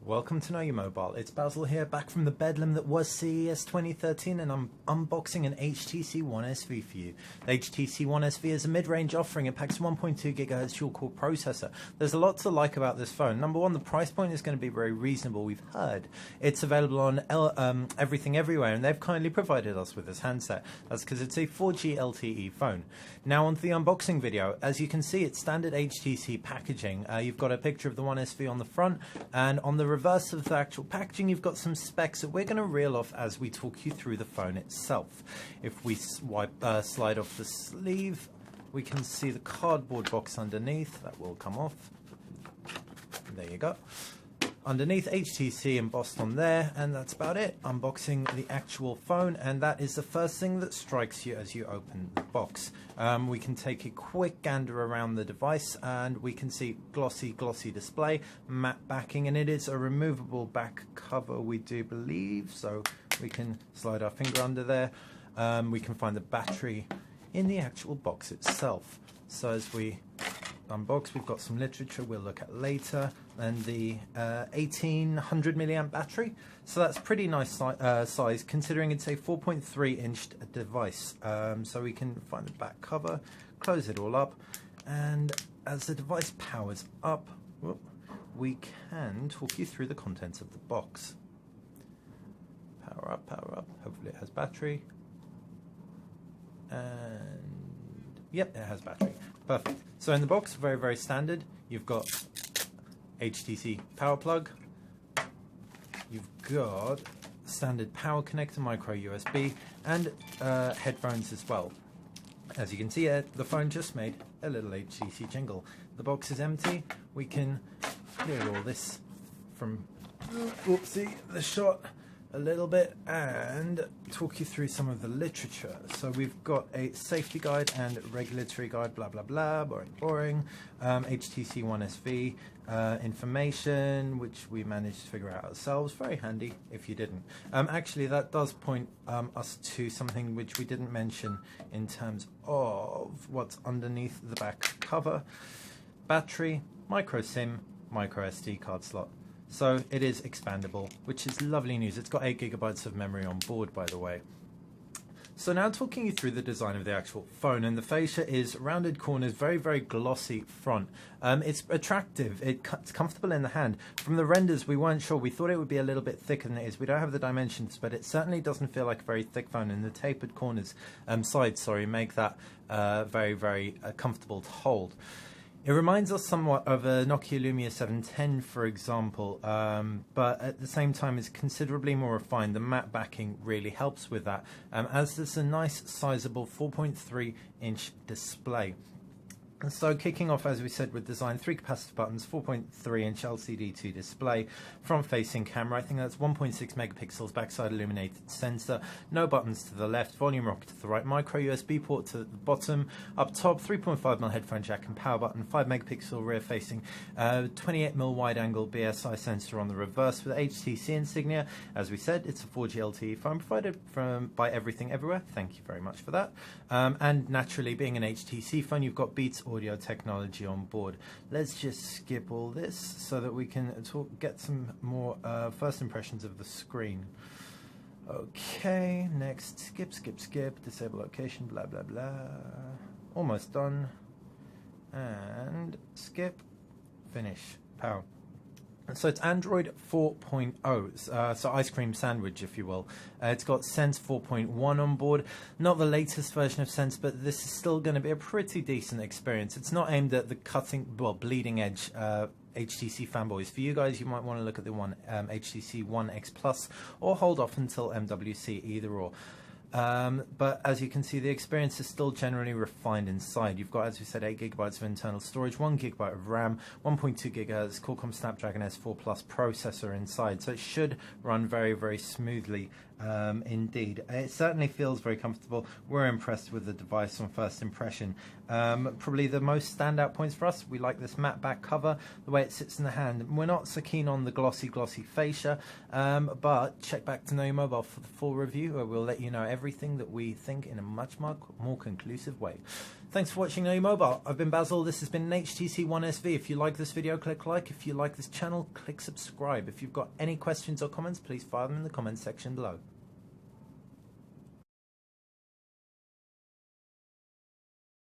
Welcome to Know Your Mobile. It's Basil here, back from the bedlam that was CES 2013, and I'm unboxing an HTC One SV for you. The HTC One SV is a mid-range offering. It packs 1.2 GHz dual-core processor. There's a lot to like about this phone. Number one, the price point is going to be very reasonable. We've heard it's available on Everything Everywhere, and they've kindly provided us with this handset. That's because it's a 4G LTE phone. Now on to the unboxing video. As you can see, it's standard HTC packaging. You've got a picture of the One SV on the front, and on the reverse of the actual packaging you've got some specs that we're going to reel off as we talk you through the phone itself. If we slide off the sleeve, we can see the cardboard box underneath. That will come off. There you go. Underneath, HTC embossed on there, and that's about it. Unboxing the actual phone, and that is the first thing that strikes you as you open the box. We can take a quick gander around the device, and we can see glossy display, matte backing, and it is a removable back cover, we do believe, so we can slide our finger under there. We can find the battery in the actual box itself. So as we unbox, we've got some literature we'll look at later, and the 1800 milliamp battery, so that's pretty nice size considering it's a 4.3 inch device. So we can find the back cover, close it all up, and as the device powers up, we can talk you through the contents of the box. Power up, hopefully it has battery, and yep, it has battery. Perfect. So in the box, very standard, you've got HTC power plug, you've got standard power connector, micro USB, and headphones as well. As you can see, the phone just made a little HTC jingle. The box is empty. We can clear all this from the shot a little bit and talk you through some of the literature. So we've got a safety guide and regulatory guide, blah blah blah, boring. HTC One SV information, which we managed to figure out ourselves. Very handy if you didn't. Actually, that does point us to something which we didn't mention in terms of what's underneath the back cover. Battery, micro SIM, micro SD card slot. So it is expandable, which is lovely news. It's got 8 GB of memory on board, by the way. So now talking you through the design of the actual phone, and the fascia is rounded corners, very glossy front. It's attractive, it's comfortable in the hand. From the renders, we weren't sure. We thought it would be a little bit thicker than it is. We don't have the dimensions, but it certainly doesn't feel like a very thick phone, and the tapered corners, sides, make that very comfortable to hold. It reminds us somewhat of a Nokia Lumia 710, for example, but at the same time is considerably more refined. The matte backing really helps with that, as there's a nice sizable 4.3 inch display. And so kicking off, as we said, with design, 3 capacitive buttons, 4.3 inch LCD to display, front facing camera, I think that's 1.6 megapixels, backside illuminated sensor, no buttons to the left, volume rocker to the right, micro USB port to the bottom, up top 3.5mm headphone jack and power button, 5 megapixel rear facing, 28mm wide angle BSI sensor on the reverse with HTC insignia. As we said, it's a 4G LTE phone provided by Everything Everywhere. Thank you very much for that. And naturally, being an HTC phone, you've got Beats audio technology on board. Let's just skip all this so that we can get some more first impressions of the screen. Okay, next, skip, disable location, blah blah blah. Almost done. And skip, finish, power. So it's Android 4.0, so ice cream sandwich, if you will. It's got Sense 4.1 on board. Not the latest version of Sense, but this is still going to be a pretty decent experience. It's not aimed at the bleeding edge HTC fanboys. For you guys, you might want to look at the HTC One X Plus, or hold off until MWC, either or. But as you can see, the experience is still generally refined inside. You've got, as we said, 8 GB of internal storage, 1 GB of RAM, 1.2 GHz Qualcomm Snapdragon S4 Plus processor inside, so it should run very smoothly indeed. It certainly feels very comfortable. We're impressed with the device on first impression. Probably the most standout points for us, we like this matte back cover, the way it sits in the hand. We're not so keen on the glossy fascia, but check back to Know Your Mobile for the full review, where we'll let you know everything that we think in a much more conclusive way. Thanks for watching Know Your Mobile. I've been Basil. This has been an HTC One SV. If you like this video, click like. If you like this channel, click subscribe. If you've got any questions or comments, please fire them in the comments section below.